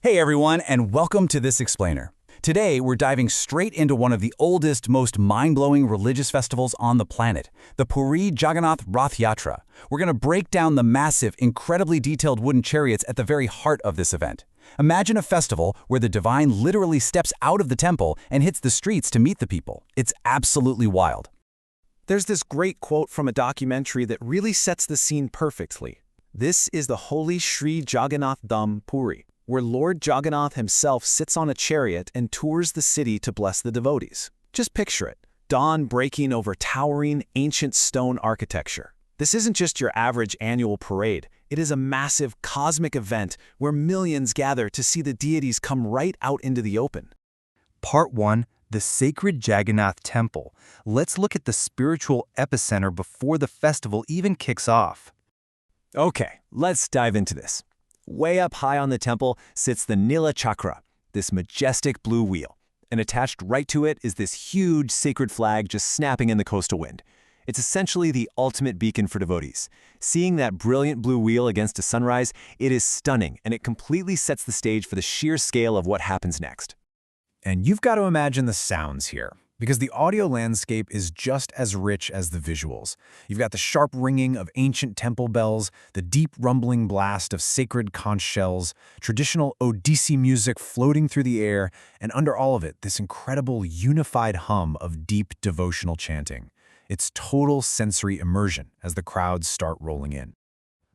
Hey everyone, and welcome to This Explainer. Today, we're diving straight into one of the oldest, most mind-blowing religious festivals on the planet, the Puri Jagannath Rath Yatra. We're going to break down the massive, incredibly detailed wooden chariots at the very heart of this event. Imagine a festival where the divine literally steps out of the temple and hits the streets to meet the people. It's absolutely wild. There's this great quote from a documentary that really sets the scene perfectly. This is the holy Sri Jagannath Dham Puri, where Lord Jagannath himself sits on a chariot and tours the city to bless the devotees. Just picture it, dawn breaking over towering, ancient stone architecture. This isn't just your average annual parade. It is a massive cosmic event where millions gather to see the deities come right out into the open. Part 1, the Sacred Jagannath Temple. Let's look at the spiritual epicenter before the festival even kicks off. Okay, let's dive into this. Way up high on the temple sits the Nila Chakra, this majestic blue wheel. And attached right to it is this huge sacred flag just snapping in the coastal wind. It's essentially the ultimate beacon for devotees. Seeing that brilliant blue wheel against a sunrise, it is stunning, and it completely sets the stage for the sheer scale of what happens next. And you've got to imagine the sounds here, because the audio landscape is just as rich as the visuals. You've got the sharp ringing of ancient temple bells, the deep rumbling blast of sacred conch shells, traditional Odissi music floating through the air, and under all of it, this incredible unified hum of deep devotional chanting. It's total sensory immersion as the crowds start rolling in.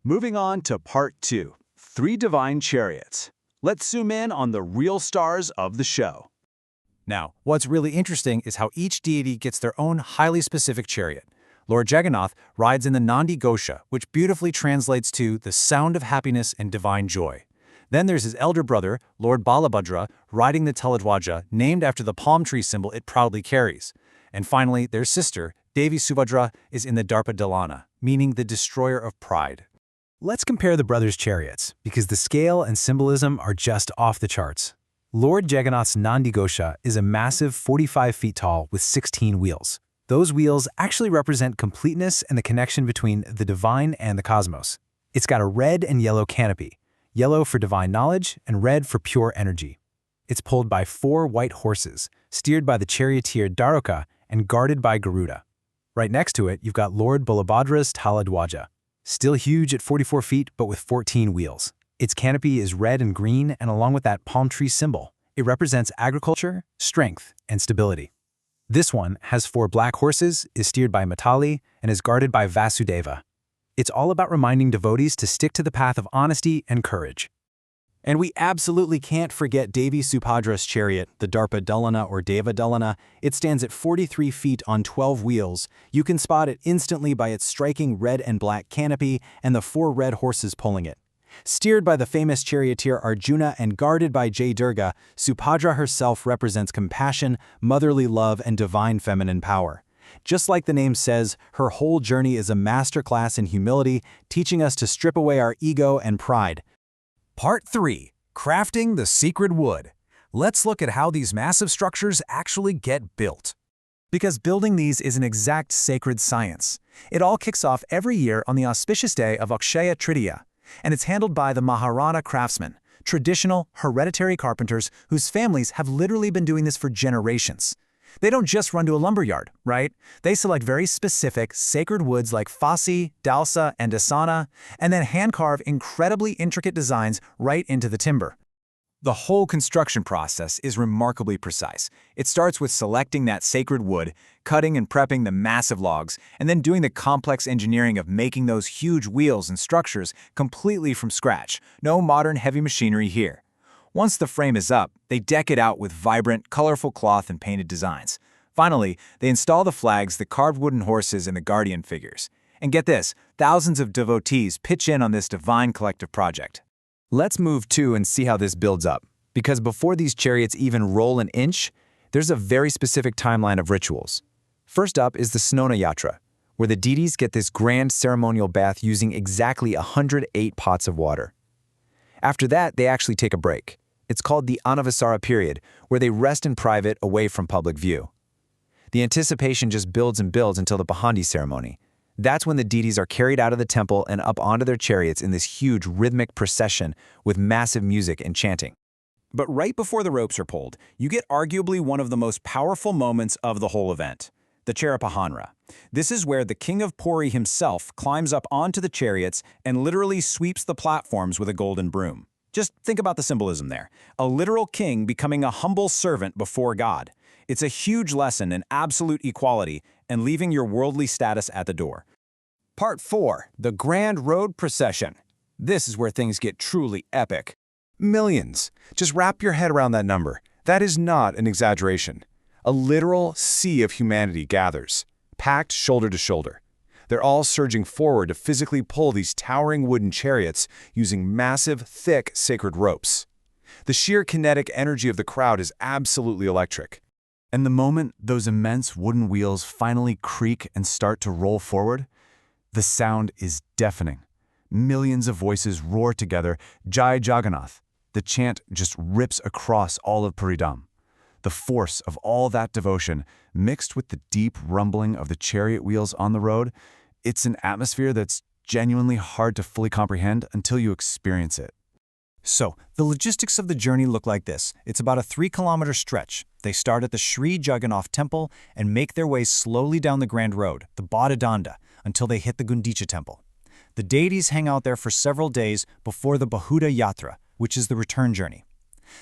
Moving on to Part 2, 3 Divine Chariots. Let's zoom in on the real stars of the show. Now, what's really interesting is how each deity gets their own highly specific chariot. Lord Jagannath rides in the Nandi Ghosha, which beautifully translates to the sound of happiness and divine joy. Then there's his elder brother, Lord Balabhadra, riding the Taladhwaja, named after the palm tree symbol it proudly carries. And finally, their sister, Devi Subhadra, is in the Darpa Dalana, meaning the destroyer of pride. Let's compare the brothers' chariots, because the scale and symbolism are just off the charts. Lord Jagannath's Nandi Ghosha is a massive 45 feet tall with 16 wheels. Those wheels actually represent completeness and the connection between the divine and the cosmos. It's got a red and yellow canopy, yellow for divine knowledge and red for pure energy. It's pulled by 4 white horses, steered by the charioteer Daruka and guarded by Garuda. Right next to it, you've got Lord Balabhadra's Taladhwaja, still huge at 44 feet but with 14 wheels. Its canopy is red and green, and along with that palm tree symbol, it represents agriculture, strength, and stability. This one has 4 black horses, is steered by Matali, and is guarded by Vasudeva. It's all about reminding devotees to stick to the path of honesty and courage. And we absolutely can't forget Devi Subhadra's chariot, the Darpa Dalana or Deva Dalana. It stands at 43 feet on 12 wheels. You can spot it instantly by its striking red and black canopy and the 4 red horses pulling it. Steered by the famous charioteer Arjuna and guarded by Jai Durga, Subhadra herself represents compassion, motherly love, and divine feminine power. Just like the name says, her whole journey is a masterclass in humility, teaching us to strip away our ego and pride. Part 3, Crafting the Sacred Wood. Let's look at how these massive structures actually get built. Because building these is an exact sacred science. It all kicks off every year on the auspicious day of Akshaya Tritiya, and it's handled by the Maharana craftsmen, traditional, hereditary carpenters whose families have literally been doing this for generations. They don't just run to a lumberyard, right? They select very specific, sacred woods like Fasi, Dalsa, and Asana, and then hand-carve incredibly intricate designs right into the timber. The whole construction process is remarkably precise. It starts with selecting that sacred wood, cutting and prepping the massive logs, and then doing the complex engineering of making those huge wheels and structures completely from scratch. No modern heavy machinery here. Once the frame is up, they deck it out with vibrant, colorful cloth and painted designs. Finally, they install the flags, the carved wooden horses, and the guardian figures. And get this, thousands of devotees pitch in on this divine collective project. Let's move to and see how this builds up, because before these chariots even roll an inch, there's a very specific timeline of rituals. First up is the Snona Yatra, where the deities get this grand ceremonial bath using exactly 108 pots of water. After that, they actually take a break. It's called the Anavasara period, where they rest in private away from public view. The anticipation just builds and builds until the Pahandi ceremony. That's when the deities are carried out of the temple and up onto their chariots in this huge rhythmic procession with massive music and chanting. But right before the ropes are pulled, you get arguably one of the most powerful moments of the whole event, the Charapahanra. This is where the king of Pori himself climbs up onto the chariots and literally sweeps the platforms with a golden broom. Just think about the symbolism there. A literal king becoming a humble servant before God. It's a huge lesson in absolute equality and leaving your worldly status at the door. Part 4. The Grand Road Procession. This is where things get truly epic. Millions. Just wrap your head around that number. That is not an exaggeration. A literal sea of humanity gathers, packed shoulder to shoulder. They're all surging forward to physically pull these towering wooden chariots using massive, thick, sacred ropes. The sheer kinetic energy of the crowd is absolutely electric. And the moment those immense wooden wheels finally creak and start to roll forward, the sound is deafening. Millions of voices roar together, Jai Jagannath. The chant just rips across all of Puridam. The force of all that devotion, mixed with the deep rumbling of the chariot wheels on the road, it's an atmosphere that's genuinely hard to fully comprehend until you experience it. So, the logistics of the journey look like this. It's about a 3-kilometer stretch. They start at the Sri Jagannath temple and make their way slowly down the Grand Road, the Bodhidanda, until they hit the Gundicha temple. The deities hang out there for several days before the Bahuda Yatra, which is the return journey.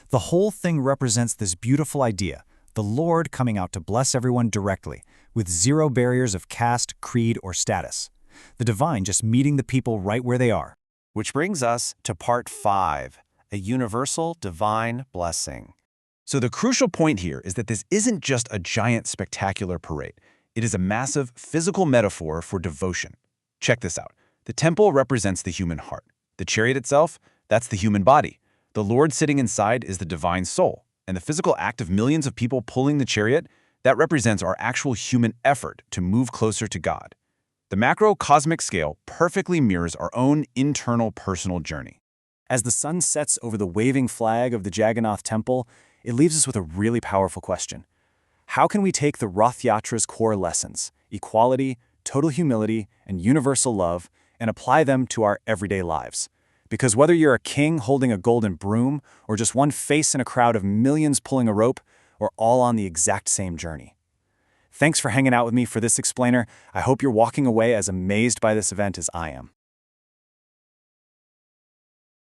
The whole thing represents this beautiful idea, the Lord coming out to bless everyone directly, with zero barriers of caste, creed, or status. The divine just meeting the people right where they are. Which brings us to Part 5, a universal divine blessing. So the crucial point here is that this isn't just a giant spectacular parade. It is a massive physical metaphor for devotion. Check this out. The temple represents the human heart. The chariot itself, that's the human body. The Lord sitting inside is the divine soul. And the physical act of millions of people pulling the chariot, that represents our actual human effort to move closer to God. The macro-cosmic scale perfectly mirrors our own internal personal journey. As the sun sets over the waving flag of the Jagannath temple, it leaves us with a really powerful question. How can we take the Rath Yatra's core lessons, equality, total humility, and universal love, and apply them to our everyday lives? Because whether you're a king holding a golden broom, or just one face in a crowd of millions pulling a rope, we're all on the exact same journey. Thanks for hanging out with me for this explainer. I hope you're walking away as amazed by this event as I am.